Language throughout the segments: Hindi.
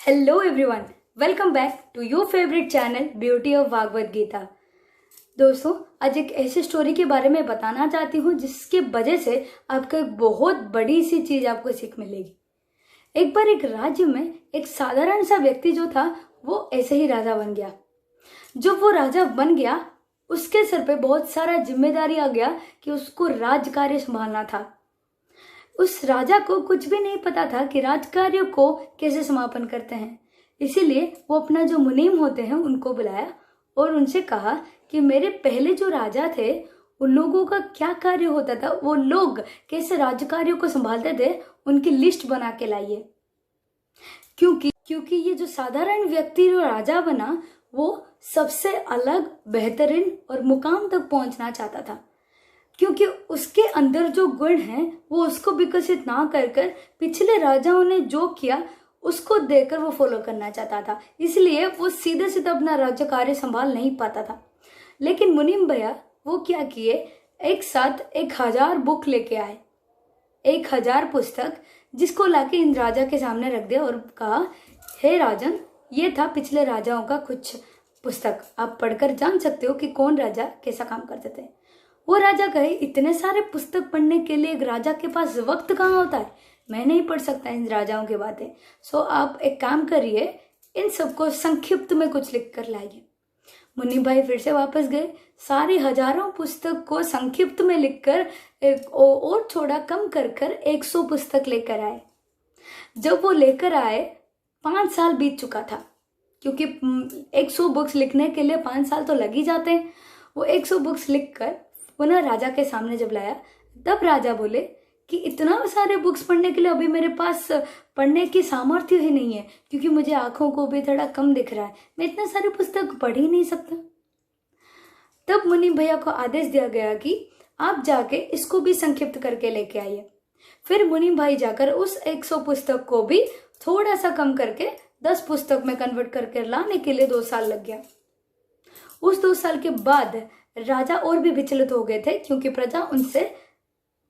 Hello everyone, welcome back to your favourite channel beauty of Bhagavad Gita. दोस्तों, आज एक ऐसी स्टोरी के बारे में बताना चाहती हूँ जिसकी वजह से आपको एक बहुत बड़ी सी चीज आपको सीख मिलेगी। एक बार एक राज्य में एक साधारण सा व्यक्ति जो था वो ऐसे ही राजा बन गया। जब वो राजा बन गया उसके सर पे बहुत सारा जिम्मेदारी आ गया कि उसको राज कार्य संभालना था। उस राजा को कुछ भी नहीं पता था कि राजकार्यों को कैसे समापन करते हैं। इसीलिए वो अपना जो मुनीम होते हैं उनको बुलाया और उनसे कहा कि मेरे पहले जो राजा थे उन लोगों का क्या कार्य होता था, वो लोग कैसे राजकार्यों को संभालते थे, उनकी लिस्ट बना के लाइए। क्योंकि ये जो साधारण व्यक्ति जो राजा बना वो सबसे अलग, बेहतरीन और मुकाम तक पहुंचना चाहता था। क्योंकि उसके अंदर जो गुण हैं वो उसको विकसित ना कर पिछले राजाओं ने जो किया उसको देखकर वो फॉलो करना चाहता था। इसलिए वो सीधे सीधे अपना राज्य कार्य संभाल नहीं पाता था। लेकिन मुनीम भैया वो क्या किए, एक साथ 1000 बुक लेके आए, 1000 पुस्तक, जिसको लाके इन राजा के सामने रख दिया और कहा, हे राजन, ये था पिछले राजाओं का कुछ पुस्तक, आप पढ़कर जान सकते हो कि कौन राजा कैसा काम करते थे। वो राजा कहे, इतने सारे पुस्तक पढ़ने के लिए एक राजा के पास वक्त कहाँ होता है, मैं नहीं पढ़ सकता इन राजाओं की बातें। सो आप एक काम करिए, इन सबको संक्षिप्त में कुछ लिख कर लाइए। मुन्नी भाई फिर से वापस गए, सारी हजारों पुस्तक को संक्षिप्त में लिखकर और थोड़ा कम कर 100 पुस्तक लेकर आए। जब वो लेकर आए 5 साल बीत चुका था, क्योंकि 100 बुक्स लिखने के लिए 5 साल तो लग ही जाते हैं। वो 100 बुक्स लिखकर पुनः राजा के सामने जब लाया तब राजा बोले कि इतना सारे बुक्स पढ़ने के लिए अभी मेरे पास पढ़ने की सामर्थ्य ही नहीं है, क्योंकि मुझे आंखों को भी थोड़ा कम दिख रहा है, मैं इतने सारे पुस्तक पढ़ ही नहीं सकता। तब मुनि भैया को आदेश दिया गया कि आप जाके इसको भी संक्षिप्त करके लेके आइए। फिर मुनि भाई जाकर उस 100 पुस्तक को भी थोड़ा सा कम करके 10 पुस्तक में कन्वर्ट करके लाने के लिए 2 साल लग गया। उस 2 साल के बाद राजा और भी विचलित हो गए थे, क्योंकि प्रजा उनसे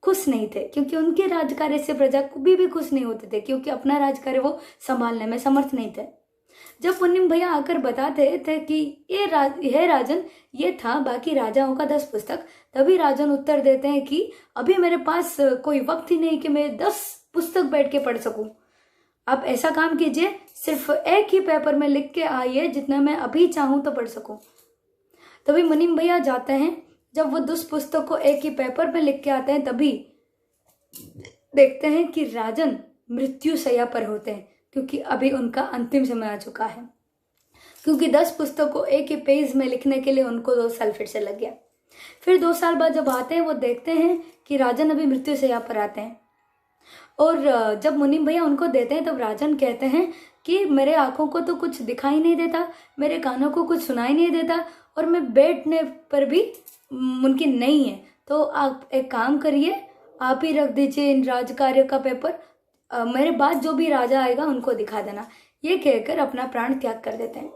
खुश नहीं थे, क्योंकि उनके राजकार्य से प्रजा भी खुश नहीं होते थे, क्योंकि अपना राजकार्य वो संभालने में समर्थ नहीं थे। जब मुनिम भैया आकर बताते थे कि ये राजन, ये था बाकी राजाओं का 10 पुस्तक, तभी राजन उत्तर देते हैं कि अभी मेरे पास कोई वक्त ही नहीं कि मैं 10 पुस्तक बैठ के पढ़ सकूं। आप ऐसा काम कीजिए, सिर्फ एक ही पेपर में लिख के आइए, जितना मैं अभी चाहूं तो पढ़ सकूं। तभी मुनीम भैया जाते हैं, जब वो 10 पुस्तक को एक ही पेपर पे लिख के आते हैं तभी देखते हैं कि राजन मृत्यु शैया पर होते हैं, क्योंकि अभी उनका अंतिम समय आ चुका है। क्योंकि 10 पुस्तक को एक ही पेज में लिखने के लिए उनको 2 साल फिर से लग गया। फिर 2 साल बाद जब आते हैं वो देखते हैं कि राजन अभी मृत्यु शैया पर आते हैं, और जब मुनीम भैया उनको देते हैं तब राजन कहते हैं कि मेरे आंखों को तो कुछ दिखाई नहीं देता, मेरे कानों को कुछ सुनाई नहीं देता, और मैं बैठने पर भी मुमकिन नहीं है, तो आप एक काम करिए, आप ही रख दीजिए इन राजकार्य का पेपर, मेरे बाद जो भी राजा आएगा उनको दिखा देना। ये कहकर अपना प्राण त्याग कर देते हैं।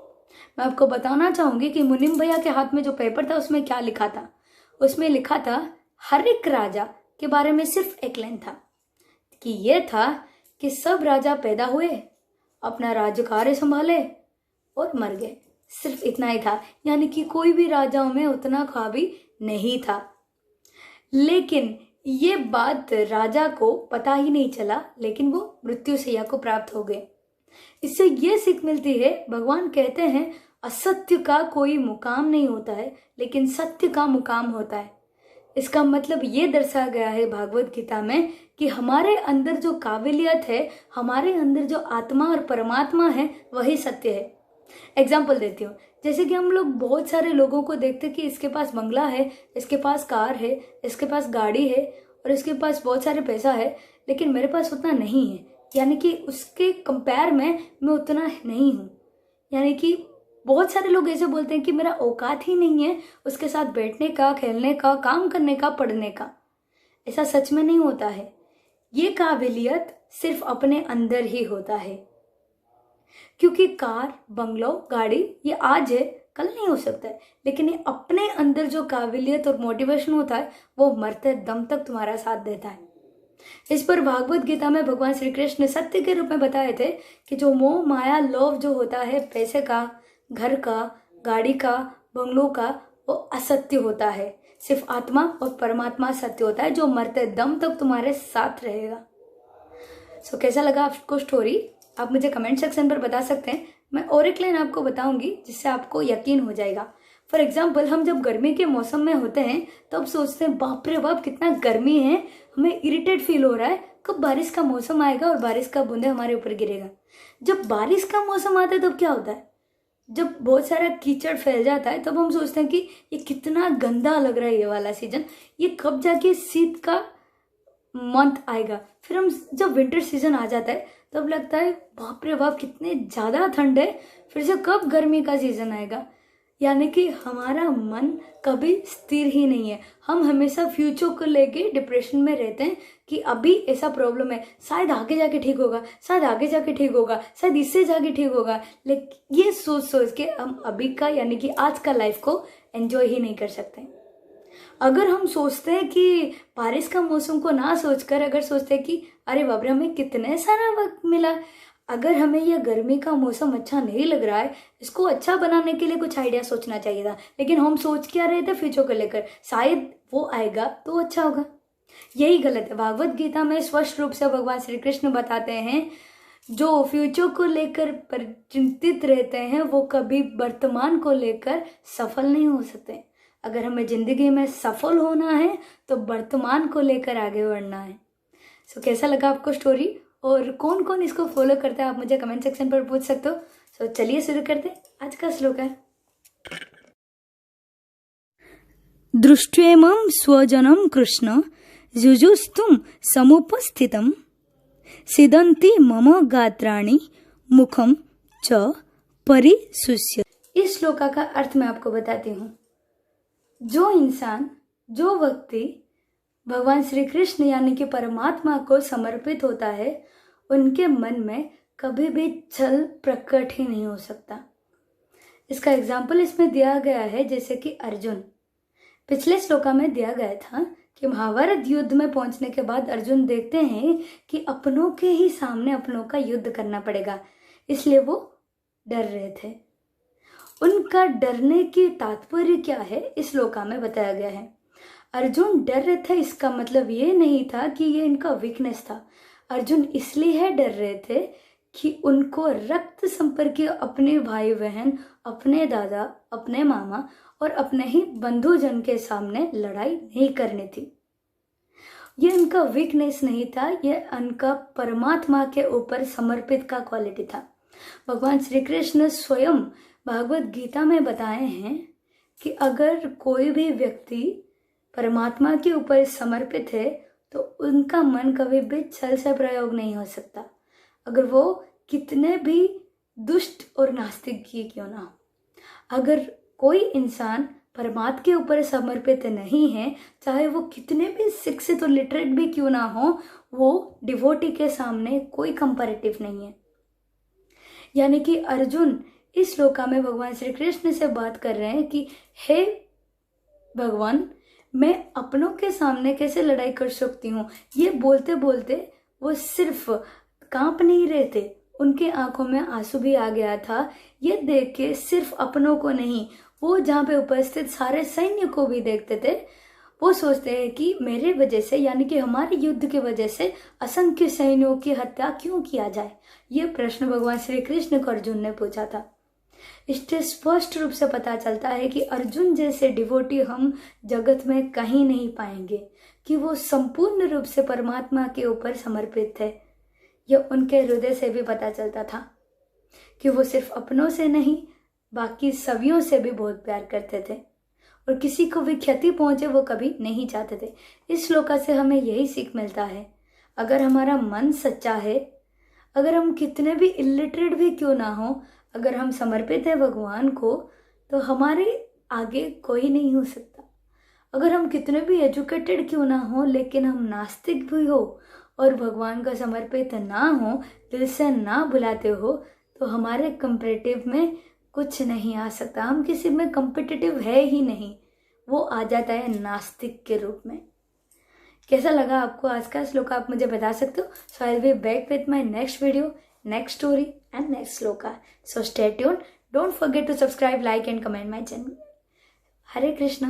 मैं आपको बताना चाहूंगी कि मुनीम भैया के हाथ में जो पेपर था उसमें क्या लिखा था। उसमें लिखा था, हर एक राजा के बारे में सिर्फ एक लाइन था, कि ये था कि सब राजा पैदा हुए, अपना राज्यकार्य संभाले और मर गए। सिर्फ इतना ही था, यानी कि कोई भी राजाओं में उतना ख्वाबी नहीं था। लेकिन ये बात राजा को पता ही नहीं चला, लेकिन वो मृत्यु शैया को प्राप्त हो गए। इससे ये सीख मिलती है, भगवान कहते हैं असत्य का कोई मुकाम नहीं होता है, लेकिन सत्य का मुकाम होता है। इसका मतलब ये दर्शाया गया है भागवत गीता में कि हमारे अंदर जो काबिलियत है, हमारे अंदर जो आत्मा और परमात्मा है, वही सत्य है। एग्जाम्पल देती हूँ, जैसे कि हम लोग बहुत सारे लोगों को देखते हैं कि इसके पास बंगला है, इसके पास कार है, इसके पास गाड़ी है और इसके पास बहुत सारे पैसा है, लेकिन मेरे पास उतना नहीं है, यानी कि उसके कंपेयर में मैं उतना नहीं हूँ। यानी कि बहुत सारे लोग ऐसे बोलते हैं कि मेरा औकात ही नहीं है उसके साथ बैठने का, खेलने का, काम करने का, पढ़ने का। ऐसा सच में नहीं होता है। ये काबिलियत सिर्फ अपने अंदर ही होता है, क्योंकि कार, बंगलो, गाड़ी ये आज है, कल नहीं हो सकता है, लेकिन ये अपने अंदर जो काबिलियत और मोटिवेशन होता है वो मरते दम तक तुम्हारा साथ देता है। इस पर भागवत गीता में भगवान श्री कृष्ण सत्य के रूप में बताए थे कि जो मोह माया लोभ जो होता है पैसे का, घर का, गाड़ी का, बंगलों का, वो असत्य होता है। सिर्फ आत्मा और परमात्मा सत्य होता है जो मरते दम तक तुम्हारे साथ रहेगा। सो कैसा लगा आपको स्टोरी, आप मुझे कमेंट सेक्शन पर बता सकते हैं। मैं और एक लाइन आपको बताऊंगी जिससे आपको यकीन हो जाएगा। फॉर एग्जाम्पल, हम जब गर्मी के मौसम में होते हैं तब सोचते हैं बाप रे बाप कितना गर्मी है, हमें इरिटेट फील हो रहा है, कब बारिश का मौसम आएगा और बारिश का बूंदे हमारे ऊपर गिरेगा। जब बारिश का मौसम आता है तब क्या होता है, जब बहुत सारा कीचड़ फैल जाता है तब हम सोचते हैं कि ये कितना गंदा लग रहा है ये वाला सीजन, ये कब जाके शीत का मंथ आएगा। फिर हम जब विंटर सीजन आ जाता है तब लगता है बाप रे बाप कितने ज़्यादा ठंड है, फिर से कब गर्मी का सीजन आएगा। यानी कि हमारा मन कभी स्थिर ही नहीं है, हम हमेशा फ्यूचर को लेके डिप्रेशन में रहते हैं कि अभी ऐसा प्रॉब्लम है, शायद आगे जाके ठीक होगा, शायद आगे जाके ठीक होगा, शायद इससे जाके ठीक होगा। लेकिन ये सोच सोच के हम अभी का यानी कि आज का लाइफ को एंजॉय ही नहीं कर सकते। अगर हम सोचते हैं कि बारिश का मौसम को ना सोचकर अगर सोचते हैं कि अरे बाप रे हमें कितने सारा वक्त मिला, अगर हमें यह गर्मी का मौसम अच्छा नहीं लग रहा है, इसको अच्छा बनाने के लिए कुछ आइडिया सोचना चाहिए था। लेकिन हम सोच क्या रहे थे फ्यूचर को लेकर, शायद वो आएगा तो अच्छा होगा। यही गलत है। भागवत गीता में स्पष्ट रूप से भगवान श्री कृष्ण बताते हैं जो फ्यूचर को लेकर चिंतित रहते हैं वो कभी वर्तमान को लेकर सफल नहीं हो सकते। अगर हमें जिंदगी में सफल होना है तो वर्तमान को लेकर आगे बढ़ना है। सो कैसा लगा आपको स्टोरी और कौन कौन इसको फॉलो करता है आप मुझे कमेंट सेक्शन पर पूछ सकते हो। सो चलिए शुरू करते हैं। आज का श्लोक है, दृष्ट्वेमं स्वजनं कृष्ण जुजुस्तुं समुपस्थितं सीदन्ति मम गात्राणि मुखम च परिशुष्य। इस श्लोका का अर्थ मैं आपको बताती हूँ। जो इंसान, जो व्यक्ति भगवान श्री कृष्ण यानी कि परमात्मा को समर्पित होता है उनके मन में कभी भी छल प्रकट ही नहीं हो सकता। इसका एग्जाम्पल इसमें दिया गया है जैसे कि अर्जुन, पिछले श्लोका में दिया गया था कि महाभारत युद्ध में पहुंचने के बाद अर्जुन देखते हैं कि अपनों के ही सामने अपनों का युद्ध करना पड़ेगा, इसलिए वो डर रहे थे। उनका डरने की तात्पर्य क्या है इस श्लोका में बताया गया है। अर्जुन डर रहे थे इसका मतलब ये नहीं था कि ये इनका वीकनेस था। अर्जुन इसलिए डर रहे थे कि उनको रक्त संपर्क अपने भाई बहन, अपने दादा, अपने मामा और अपने ही बंधुजन के सामने लड़ाई नहीं करनी थी। ये उनका वीकनेस नहीं था, ये उनका परमात्मा के ऊपर समर्पित का क्वालिटी था। भगवान श्री कृष्ण स्वयं भागवत गीता में बताए हैं कि अगर कोई भी व्यक्ति परमात्मा के ऊपर समर्पित है तो उनका मन कभी भी छल से प्रयोग नहीं हो सकता, अगर वो कितने भी दुष्ट और नास्तिक ही क्यों ना हो। अगर कोई इंसान परमात्मा के ऊपर समर्पित नहीं है, चाहे वो कितने भी शिक्षित और लिटरेट भी क्यों ना हो, वो डिवोटी के सामने कोई कंपैरेटिव नहीं है। यानी कि अर्जुन इस श्लोका में भगवान श्री कृष्ण से बात कर रहे हैं कि हे भगवान, मैं अपनों के सामने कैसे लड़ाई कर सकती हूँ। ये बोलते बोलते वो सिर्फ कांप नहीं रहे थे, उनके आंखों में आंसू भी आ गया था। ये देख के सिर्फ अपनों को नहीं, वो जहाँ पे उपस्थित सारे सैन्य को भी देखते थे। वो सोचते हैं कि मेरे वजह से यानी कि हमारे युद्ध की वजह से असंख्य सैन्यों की हत्या क्यों किया जाए। ये प्रश्न भगवान श्री कृष्ण को अर्जुन ने पूछा था। इससे स्पष्ट रूप से पता चलता है कि अर्जुन जैसे डिवोटी हम जगत में कहीं नहीं पाएंगे, कि वो संपूर्ण रूप से परमात्मा के ऊपर समर्पित थे। यह उनके हृदय से भी पता चलता था कि वो सिर्फ अपनों से नहीं बाकी सभी से भी बहुत प्यार करते थे और किसी को भी क्षति पहुंचे वो कभी नहीं चाहते थे। इस श्लोका से हमें यही सीख मिलता है, अगर हमारा मन सच्चा है, अगर हम कितने भी इलिटरेट भी क्यों ना हो, अगर हम समर्पित हैं भगवान को, तो हमारे आगे कोई नहीं हो सकता। अगर हम कितने भी एजुकेटेड क्यों ना हो, लेकिन हम नास्तिक भी हो और भगवान का समर्पित ना हो, दिल से ना बुलाते हो, तो हमारे कंपैरेटिव में कुछ नहीं आ सकता। हम किसी में कंपिटिटिव है ही नहीं, वो आ जाता है नास्तिक के रूप में। कैसा लगा आपको आज का श्लोका आप मुझे बता सकते हो. So I will be back with my next video, next story and next shloka. So stay tuned. Don't forget to subscribe, like and comment my channel. Hare Krishna.